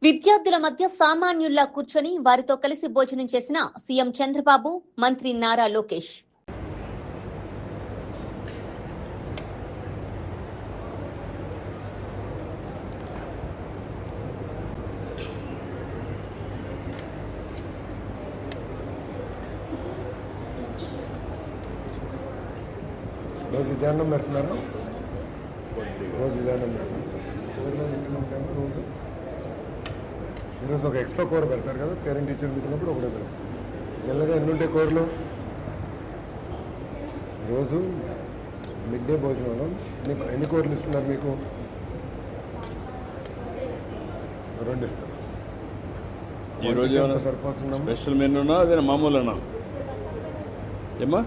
విద్యార్థుల మధ్య సామాన్యుల్లా కూర్చొని వారితో కలిసి భోజనం చేసిన సీఎం చంద్రబాబు, మంత్రి నారా లోకేష్. రోజు ధ్యానం పెడుతున్నారు. రోజు ధ్యానం రోజు ఈరోజు ఒక ఎక్స్ట్రా కూర పెడతారు కదా, పేరెంట్ టీచర్ మీటినప్పుడు ఒకటే పెడతారు. నెలగా ఎన్ని ఉంటాయి కూరలు? రోజు మిడ్ డే భోజనంలో ఎన్ని కూరలు ఇస్తున్నారు మీకు? 2 ఇస్తారు. ఈరోజు సరిపోతుందా? స్పెషల్ మెనూనా అదే మామూలునా ఏమా?